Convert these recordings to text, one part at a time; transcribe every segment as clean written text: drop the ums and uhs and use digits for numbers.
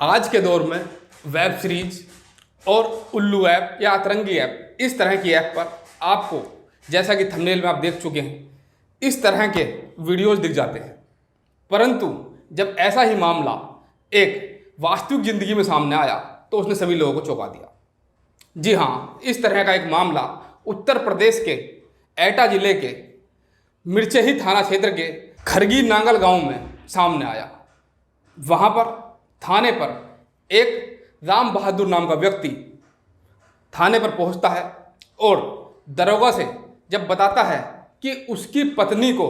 आज के दौर में वेब सीरीज और उल्लू ऐप या अतरंगी ऐप, इस तरह की ऐप पर आपको, जैसा कि थंबनेल में आप देख चुके हैं, इस तरह के वीडियोस दिख जाते हैं। परंतु जब ऐसा ही मामला एक वास्तविक ज़िंदगी में सामने आया तो उसने सभी लोगों को चौंका दिया। जी हाँ, इस तरह का एक मामला उत्तर प्रदेश के एटा जिले के मिर्चही थाना क्षेत्र के खरगी नांगल गांव में सामने आया। वहां पर थाने पर एक राम बहादुर नाम का व्यक्ति थाने पर पहुंचता है और दरोगा से जब बताता है कि उसकी पत्नी को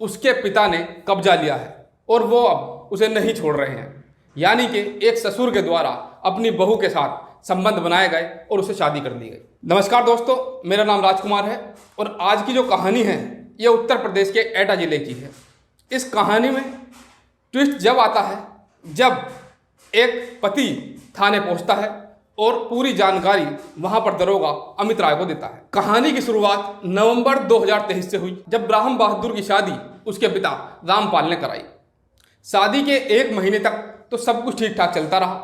उसके पिता ने कब्जा लिया है और वो अब उसे नहीं छोड़ रहे हैं, यानी कि एक ससुर के द्वारा अपनी बहू के साथ संबंध बनाए गए और उसे शादी कर दी गई। नमस्कार दोस्तों, मेरा नाम राजकुमार है और आज की जो कहानी है ये उत्तर प्रदेश के एटा जिले की है। इस कहानी में ट्विस्ट जब आता है जब एक पति थाने पहुंचता है और पूरी जानकारी वहां पर दरोगा अमित राय को देता है। कहानी की शुरुआत नवंबर 2023 से हुई, जब राम बहादुर की शादी उसके पिता रामपाल ने कराई। शादी के 1 महीने तक तो सब कुछ ठीक ठाक चलता रहा,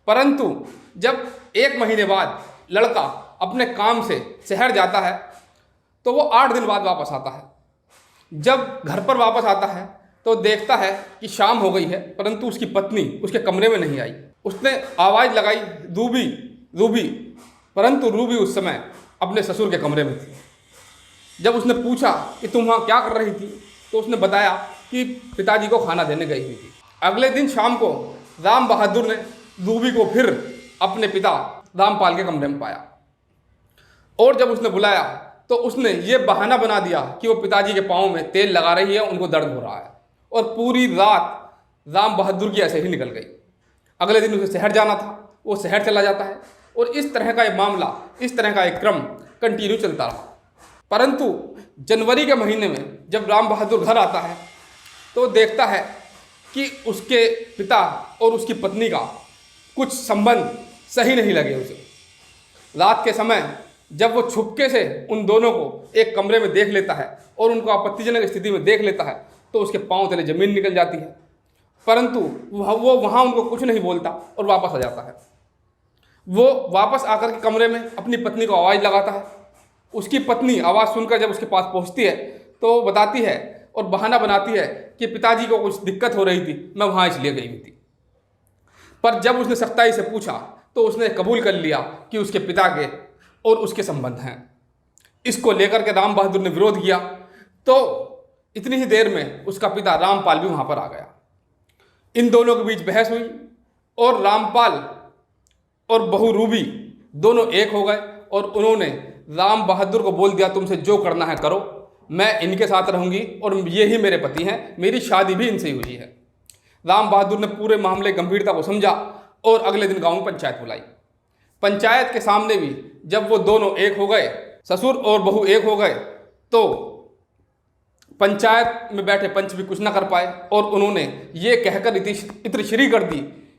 परंतु जब 1 महीने बाद लड़का अपने काम से शहर जाता है तो वो 8 दिन बाद वापस आता है। जब घर पर वापस आता है तो देखता है कि शाम हो गई है, परंतु उसकी पत्नी उसके कमरे में नहीं आई। उसने आवाज़ लगाई, रूबी रूबी, परंतु रूबी उस समय अपने ससुर के कमरे में थी। जब उसने पूछा कि तुम वहाँ क्या कर रही थी तो उसने बताया कि पिताजी को खाना देने गई हुई थी। अगले दिन शाम को राम बहादुर ने रूबी को फिर अपने पिता रामपाल के कमरे में पाया और जब उसने बुलाया तो उसने ये बहाना बना दिया कि वो पिताजी के पाँव में तेल लगा रही है, उनको दर्द हो रहा है, और पूरी रात राम बहादुर की ऐसे ही निकल गई। अगले दिन उसे शहर जाना था, वो शहर चला जाता है और इस तरह का एक मामला, इस तरह का एक क्रम कंटिन्यू चलता रहा। परंतु जनवरी के महीने में जब राम बहादुर घर आता है तो देखता है कि उसके पिता और उसकी पत्नी का कुछ संबंध सही नहीं लगे उसे। रात के समय जब वो छुपके से उन दोनों को एक कमरे में देख लेता है और उनको आपत्तिजनक स्थिति में देख लेता है तो उसके पांव तले जमीन निकल जाती है, परंतु वो वहाँ उनको कुछ नहीं बोलता और वापस आ जाता है। वो वापस आकर के कमरे में अपनी पत्नी को आवाज़ लगाता है। उसकी पत्नी आवाज़ सुनकर जब उसके पास पहुँचती है तो वो बताती है और बहाना बनाती है कि पिताजी को कुछ दिक्कत हो रही थी, मैं वहाँ इसलिए गई हुई थी। पर जब उसने सख्ताई से पूछा तो उसने कबूल कर लिया कि उसके पिता के और उसके संबंध हैं। इसको लेकर के राम बहादुर ने विरोध किया तो इतनी ही देर में उसका पिता रामपाल भी वहाँ पर आ गया। इन दोनों के बीच बहस हुई और रामपाल और बहू रूबी दोनों एक हो गए और उन्होंने राम बहादुर को बोल दिया, तुमसे जो करना है करो, मैं इनके साथ रहूँगी और ये ही मेरे पति हैं, मेरी शादी भी इनसे ही हुई है। राम बहादुर ने पूरे मामले गंभीरता को समझा और अगले दिन गाँव में पंचायत बुलाई। पंचायत के सामने भी जब वो दोनों एक हो गए, ससुर और बहू एक हो गए, तो पंचायत में बैठे पंच भी कुछ ना कर पाए और उन्होंने ये कहकर इत्रश्री कर दी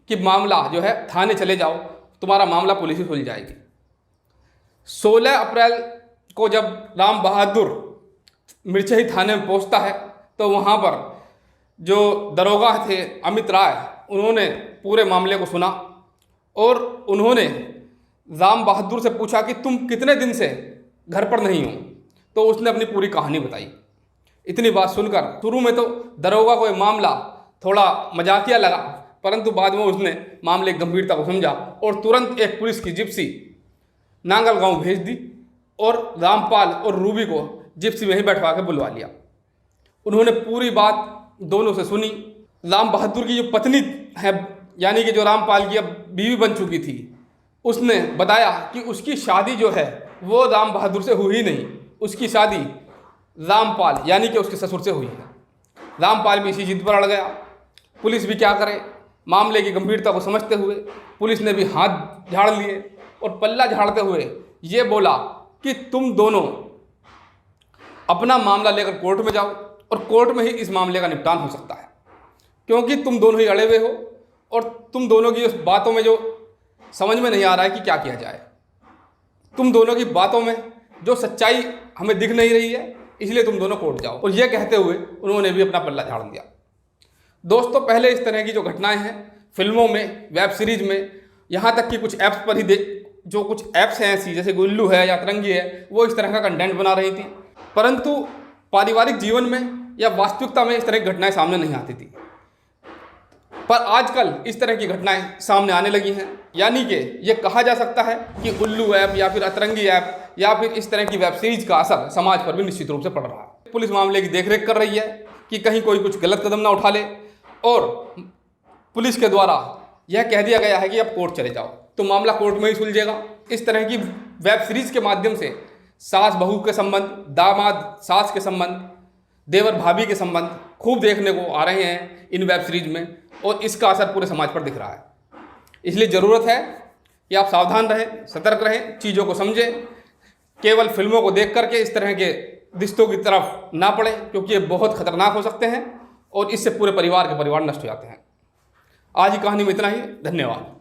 कि मामला जो है थाने चले जाओ, तुम्हारा मामला पुलिस ही सुलझ जाएगी। 16 अप्रैल को जब राम बहादुर मिर्चही थाने में पहुंचता है तो वहां पर जो दरोगा थे अमित राय, उन्होंने पूरे मामले को सुना और उन्होंने राम बहादुर से पूछा कि तुम कितने दिन से घर पर नहीं हो, तो उसने अपनी पूरी कहानी बताई। इतनी बात सुनकर शुरू में तो दरोगा को ये मामला थोड़ा मजाकिया लगा, परंतु बाद में उसने मामले की गंभीरता को समझा और तुरंत एक पुलिस की जिप्सी नांगल गांव भेज दी और रामपाल और रूबी को जिप्सी में ही बैठवा के बुलवा लिया। उन्होंने पूरी बात दोनों से सुनी। राम बहादुर की जो पत्नी है, यानी कि जो रामपाल की अब बीवी बन चुकी थी, उसने बताया कि उसकी शादी जो है वो राम बहादुर से हुई ही नहीं, उसकी शादी रामपाल यानी कि उसके ससुर से हुई है। रामपाल भी इसी जिद पर अड़ गया। पुलिस भी क्या करे, मामले की गंभीरता को समझते हुए पुलिस ने भी हाथ झाड़ लिए और पल्ला झाड़ते हुए ये बोला कि तुम दोनों अपना मामला लेकर कोर्ट में जाओ और कोर्ट में ही इस मामले का निपटान हो सकता है, क्योंकि तुम दोनों ही अड़े हुए हो और तुम दोनों की उस बातों में जो समझ में नहीं आ रहा है कि क्या किया जाए। तुम दोनों की बातों में जो सच्चाई हमें दिख नहीं रही है, इसलिए तुम दोनों कोर्ट जाओ। और यह कहते हुए उन्होंने भी अपना पल्ला झाड़ दिया। दोस्तों, पहले इस तरह की जो घटनाएं हैं फिल्मों में, वेब सीरीज में, यहाँ तक कि कुछ ऐप्स पर ही जो कुछ ऐप्स हैं ऐसी जैसे उल्लू है या अतरंगी है, वो इस तरह का कंटेंट बना रही थी। परंतु पारिवारिक जीवन में या वास्तविकता में इस तरह की घटनाएं सामने नहीं आती थी। पर आजकल इस तरह की घटनाएं सामने आने लगी हैं। यानी कि ये कहा जा सकता है कि उल्लू ऐप या फिर अतरंगी ऐप या फिर इस तरह की वेब सीरीज का असर समाज पर भी निश्चित रूप से पड़ रहा है। पुलिस मामले की देखरेख कर रही है कि कहीं कोई कुछ गलत कदम ना उठा ले, और पुलिस के द्वारा यह कह दिया गया है कि अब कोर्ट चले जाओ तो मामला कोर्ट में ही सुलझेगा। इस तरह की वेब सीरीज के माध्यम से सास बहू के संबंध, दामाद सास के संबंध, देवर भाभी के संबंध खूब देखने को आ रहे हैं इन वेब सीरीज में, और इसका असर पूरे समाज पर दिख रहा है। इसलिए ज़रूरत है कि आप सावधान रहें, सतर्क रहें, चीज़ों को समझें, केवल फिल्मों को देख करके इस तरह के रिश्तों की तरफ ना पड़े, क्योंकि ये बहुत खतरनाक हो सकते हैं और इससे पूरे परिवार के परिवार नष्ट हो जाते हैं। आज की कहानी में इतना ही। धन्यवाद।